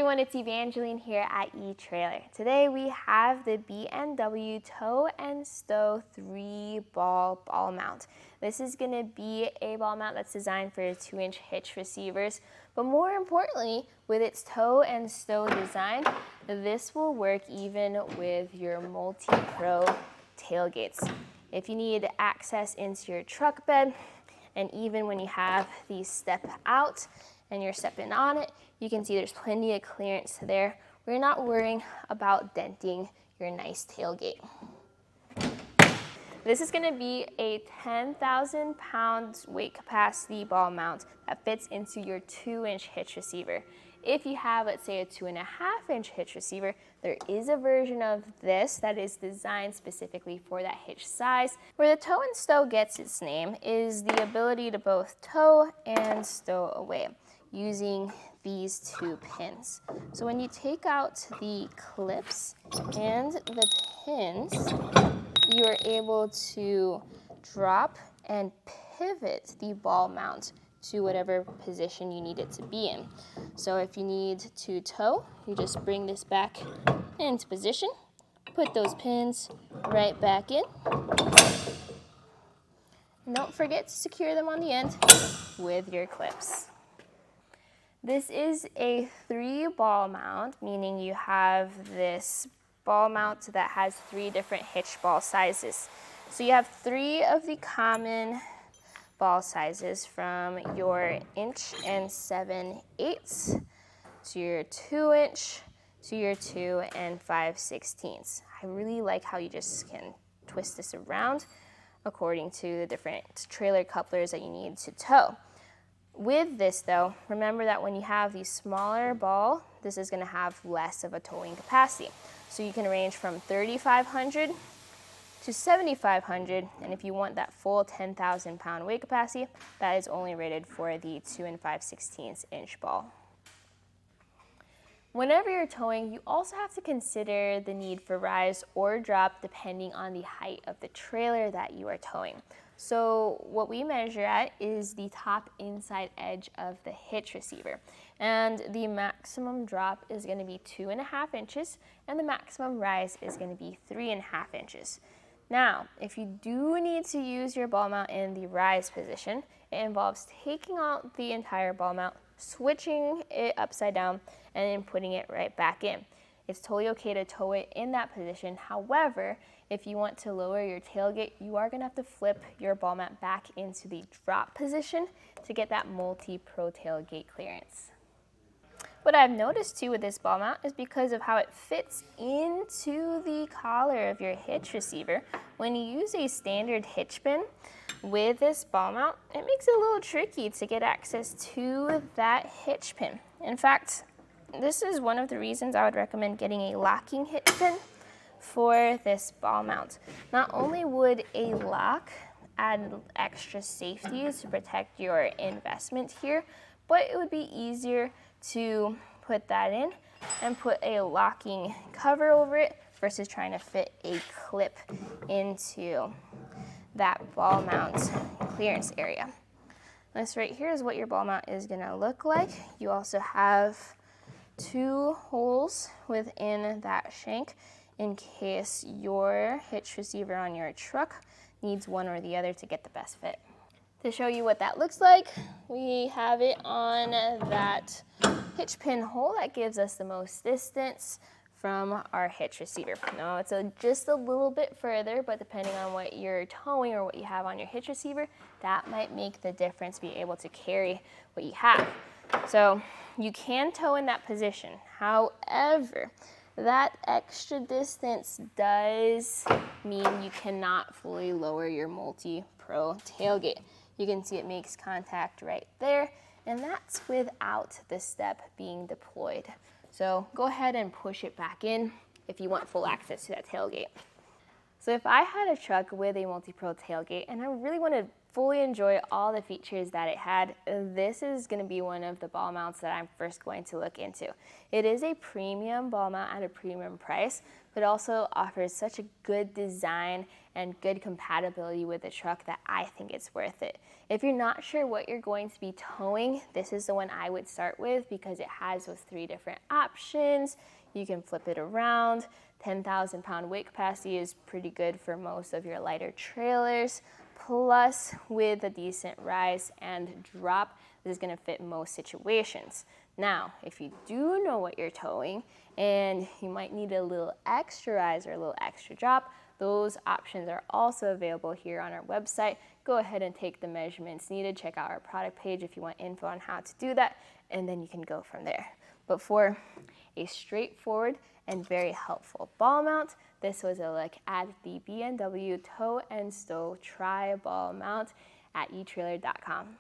everyone, it's Evangeline here at eTrailer. Today we have the B&W Tow Stow 3-ball ball mount. This is going to be a ball mount that's designed for 2-inch hitch receivers, but more importantly, with its tow and stow design, this will work even with your MultiPro tailgates. If you need access into your truck bed, and even when you have the step out and you're stepping on it, you can see there's plenty of clearance there. We're not worrying about denting your nice tailgate. This is gonna be a 10,000 pounds weight capacity ball mount that fits into your 2-inch hitch receiver. If you have, let's say, a 2.5-inch hitch receiver, there is a version of this that is designed specifically for that hitch size. Where the tow and stow gets its name is the ability to both tow and stow away using these 2 pins. So when you take out the clips and the pins, you are able to drop and pivot the ball mount to whatever position you need it to be in. So if you need to tow, you just bring this back into position, put those pins right back in, and don't forget to secure them on the end with your clips. This is a 3-ball mount, meaning you have this ball mount that has 3 different hitch ball sizes. So you have 3 of the common ball sizes, from your 1 7/8 to your 2-inch to your 2 5/16. I really like how you just can twist this around according to the different trailer couplers that you need to tow. With this though, remember that when you have the smaller ball, this is going to have less of a towing capacity. So you can range from 3,500 to 7,500, and if you want that full 10,000 pound weight capacity, that is only rated for the 2 5/16 ball. Whenever you're towing, you also have to consider the need for rise or drop depending on the height of the trailer that you are towing. So what we measure at is the top inside edge of the hitch receiver. And the maximum drop is going to be 2.5 inches, and the maximum rise is going to be 3.5 inches. Now, if you do need to use your ball mount in the rise position, it involves taking out the entire ball mount, switching it upside down, and then putting it right back in. It's totally okay to tow it in that position. However, if you want to lower your tailgate, you are gonna have to flip your ball mount back into the drop position to get that MultiPro tailgate clearance. What I've noticed too with this ball mount is because of how it fits into the collar of your hitch receiver. When you use a standard hitch pin with this ball mount, it makes it a little tricky to get access to that hitch pin. In fact, this is one of the reasons I would recommend getting a locking hitch pin for this ball mount. Not only would a lock add extra safety to protect your investment here, but it would be easier to put that in and put a locking cover over it versus trying to fit a clip into that ball mount clearance area. This right here is what your ball mount is gonna look like. You also have 2 holes within that shank in case your hitch receiver on your truck needs one or the other to get the best fit. To show you what that looks like, we have it on that hitch pin hole that gives us the most distance from our hitch receiver. Now it's just a little bit further, but depending on what you're towing or what you have on your hitch receiver, that might make the difference, be able to carry what you have. So you can tow in that position. However, that extra distance does mean you cannot fully lower your MultiPro tailgate. You can see it makes contact right there, and that's without the step being deployed. So go ahead and push it back in if you want full access to that tailgate. So if I had a truck with a MultiPro tailgate and I really want to fully enjoy all the features that it had, this is going to be one of the ball mounts that I'm first going to look into. It is a premium ball mount at a premium price, but also offers such a good design and good compatibility with the truck that I think it's worth it. If you're not sure what you're going to be towing, this is the one I would start with because it has those 3 different options. You can flip it around. 10,000 pound weight capacity is pretty good for most of your lighter trailers. Plus, with a decent rise and drop, this is going to fit most situations. Now, if you do know what you're towing and you might need a little extra rise or a little extra drop, those options are also available here on our website. Go ahead and take the measurements needed. Check out our product page if you want info on how to do that, and then you can go from there. But for a straightforward and very helpful ball mount, this was a look at the B&W Tow Stow Tri-Ball Mount at etrailer.com.